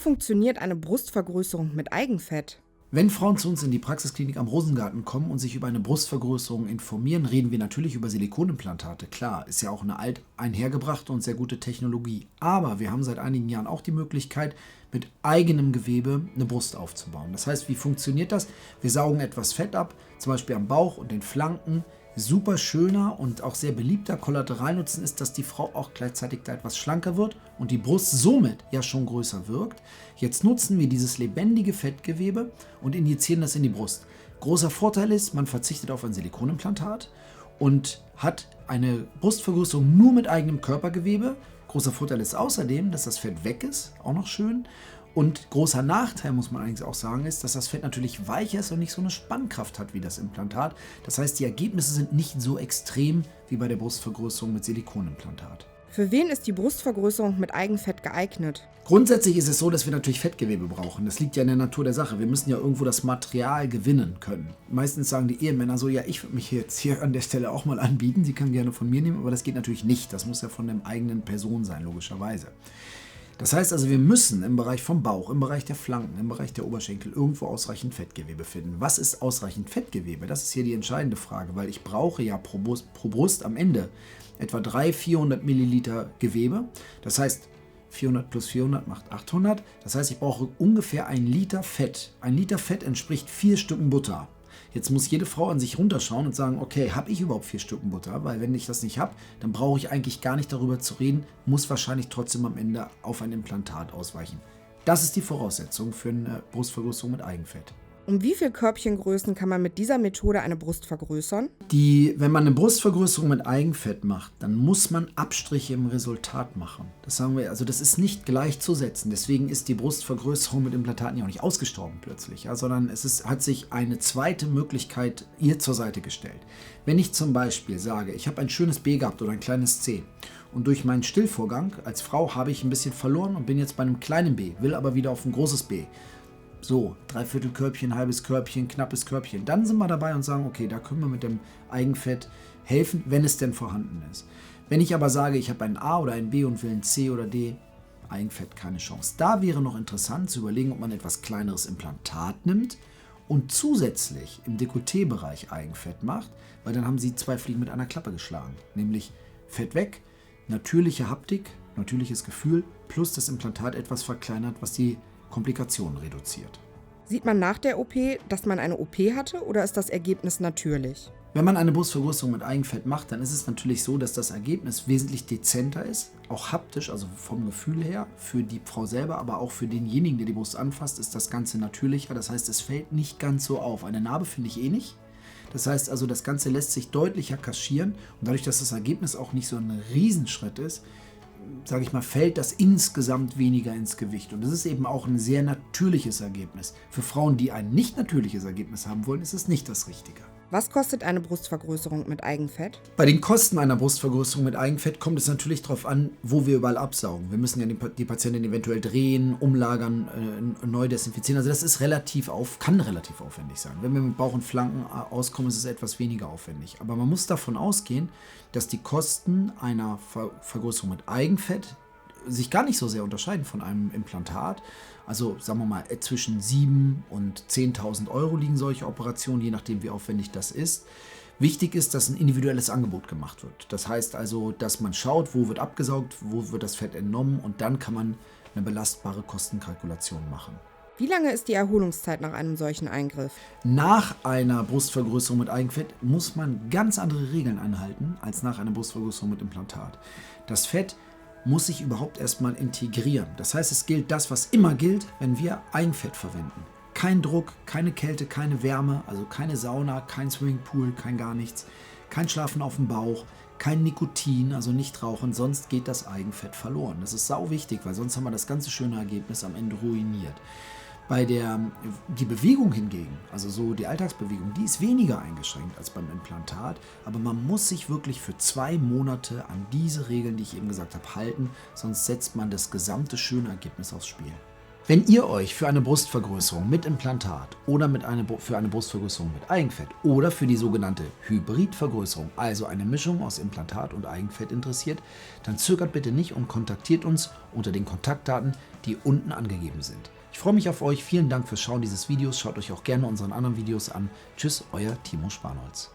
funktioniert eine Brustvergrößerung mit Eigenfett? Wenn Frauen zu uns in die Praxisklinik am Rosengarten kommen und sich über eine Brustvergrößerung informieren, reden wir natürlich über Silikonimplantate. Klar, ist ja auch eine alt einhergebrachte und sehr gute Technologie. Aber wir haben seit einigen Jahren auch die Möglichkeit, mit eigenem Gewebe eine Brust aufzubauen. Das heißt, wie funktioniert das? Wir saugen etwas Fett ab, zum Beispiel am Bauch und den Flanken. Super schöner und auch sehr beliebter Kollateralnutzen ist, dass die Frau auch gleichzeitig da etwas schlanker wird und die Brust somit ja schon größer wirkt. Jetzt nutzen wir dieses lebendige Fettgewebe und injizieren das in die Brust. Großer Vorteil ist, man verzichtet auf ein Silikonimplantat und hat eine Brustvergrößerung nur mit eigenem Körpergewebe. Großer Vorteil ist außerdem, dass das Fett weg ist, auch noch schön. Und großer Nachteil, muss man allerdings auch sagen, ist, dass das Fett natürlich weicher ist und nicht so eine Spannkraft hat wie das Implantat. Das heißt, die Ergebnisse sind nicht so extrem wie bei der Brustvergrößerung mit Silikonimplantat. Für wen ist die Brustvergrößerung mit Eigenfett geeignet? Grundsätzlich ist es so, dass wir natürlich Fettgewebe brauchen. Das liegt ja in der Natur der Sache. Wir müssen ja irgendwo das Material gewinnen können. Meistens sagen die Ehemänner so, ja, ich würde mich jetzt hier an der Stelle auch mal anbieten. Sie können gerne von mir nehmen, aber das geht natürlich nicht. Das muss ja von der eigenen Person sein, logischerweise. Das heißt also, wir müssen im Bereich vom Bauch, im Bereich der Flanken, im Bereich der Oberschenkel irgendwo ausreichend Fettgewebe finden. Was ist ausreichend Fettgewebe? Das ist hier die entscheidende Frage, weil ich brauche ja pro Brust am Ende etwa 300-400 Milliliter Gewebe. Das heißt, 400 plus 400 macht 800. Das heißt, ich brauche ungefähr 1 Liter Fett. 1 Liter Fett entspricht 4 Stücken Butter. Jetzt muss jede Frau an sich runterschauen und sagen, okay, habe ich überhaupt 4 Stücken Butter? Weil wenn ich das nicht habe, dann brauche ich eigentlich gar nicht darüber zu reden, muss wahrscheinlich trotzdem am Ende auf ein Implantat ausweichen. Das ist die Voraussetzung für eine Brustvergrößerung mit Eigenfett. Um wie viele Körbchengrößen kann man mit dieser Methode eine Brust vergrößern? Wenn man eine Brustvergrößerung mit Eigenfett macht, dann muss man Abstriche im Resultat machen. Das sagen wir, also das ist nicht gleichzusetzen. Deswegen ist die Brustvergrößerung mit Implantaten ja auch nicht ausgestorben plötzlich, ja, sondern hat sich eine zweite Möglichkeit ihr zur Seite gestellt. Wenn ich zum Beispiel sage, ich habe ein schönes B gehabt oder ein kleines C und durch meinen Stillvorgang als Frau habe ich ein bisschen verloren und bin jetzt bei einem kleinen B, will aber wieder auf ein großes B. So, 3/4 Körbchen, halbes Körbchen, knappes Körbchen. Dann sind wir dabei und sagen, okay, da können wir mit dem Eigenfett helfen, wenn es denn vorhanden ist. Wenn ich aber sage, ich habe ein A oder ein B und will ein C oder D, Eigenfett keine Chance. Da wäre noch interessant zu überlegen, ob man etwas kleineres Implantat nimmt und zusätzlich im Dekolleté-Bereich Eigenfett macht, weil dann haben Sie 2 Fliegen mit einer Klappe geschlagen. Nämlich Fett weg, natürliche Haptik, natürliches Gefühl plus das Implantat etwas verkleinert, was die Komplikationen reduziert. Sieht man nach der OP, dass man eine OP hatte oder ist das Ergebnis natürlich? Wenn man eine Brustvergrößerung mit Eigenfett macht, dann ist es natürlich so, dass das Ergebnis wesentlich dezenter ist, auch haptisch, also vom Gefühl her, für die Frau selber, aber auch für denjenigen, der die Brust anfasst, ist das Ganze natürlicher. Das heißt, es fällt nicht ganz so auf. Eine Narbe finde ich eh nicht. Das heißt also, das Ganze lässt sich deutlicher kaschieren und dadurch, dass das Ergebnis auch nicht so ein Riesenschritt ist, sage ich mal, fällt das insgesamt weniger ins Gewicht. Und das ist eben auch ein sehr natürliches Ergebnis. Für Frauen, die ein nicht natürliches Ergebnis haben wollen, ist es nicht das Richtige. Was kostet eine Brustvergrößerung mit Eigenfett? Bei den Kosten einer Brustvergrößerung mit Eigenfett kommt es natürlich darauf an, wo wir überall absaugen. Wir müssen ja die Patientin eventuell drehen, umlagern, neu desinfizieren. Also das ist kann relativ aufwendig sein. Wenn wir mit Bauch und Flanken auskommen, ist es etwas weniger aufwendig. Aber man muss davon ausgehen, dass die Kosten einer Vergrößerung mit Eigenfett sich gar nicht so sehr unterscheiden von einem Implantat. Also sagen wir mal, zwischen 7.000 und 10.000 Euro liegen solche Operationen, je nachdem wie aufwendig das ist. Wichtig ist, dass ein individuelles Angebot gemacht wird. Das heißt also, dass man schaut, wo wird abgesaugt, wo wird das Fett entnommen und dann kann man eine belastbare Kostenkalkulation machen. Wie lange ist die Erholungszeit nach einem solchen Eingriff? Nach einer Brustvergrößerung mit Eigenfett muss man ganz andere Regeln einhalten als nach einer Brustvergrößerung mit Implantat. Das Fett muss sich überhaupt erstmal integrieren. Das heißt, es gilt das, was immer gilt, wenn wir Eigenfett verwenden. Kein Druck, keine Kälte, keine Wärme, also keine Sauna, kein Swimmingpool, kein gar nichts, kein Schlafen auf dem Bauch, kein Nikotin, also nicht rauchen, sonst geht das Eigenfett verloren. Das ist sau wichtig, weil sonst haben wir das ganze schöne Ergebnis am Ende ruiniert. Die Bewegung hingegen, also so die Alltagsbewegung, die ist weniger eingeschränkt als beim Implantat, aber man muss sich wirklich für 2 Monate an diese Regeln, die ich eben gesagt habe, halten, sonst setzt man das gesamte schöne Ergebnis aufs Spiel. Wenn ihr euch für eine Brustvergrößerung mit Implantat oder für eine Brustvergrößerung mit Eigenfett oder für die sogenannte Hybridvergrößerung, also eine Mischung aus Implantat und Eigenfett interessiert, dann zögert bitte nicht und kontaktiert uns unter den Kontaktdaten, die unten angegeben sind. Ich freue mich auf euch. Vielen Dank fürs Schauen dieses Videos. Schaut euch auch gerne unseren anderen Videos an. Tschüss, euer Timo Spanholz.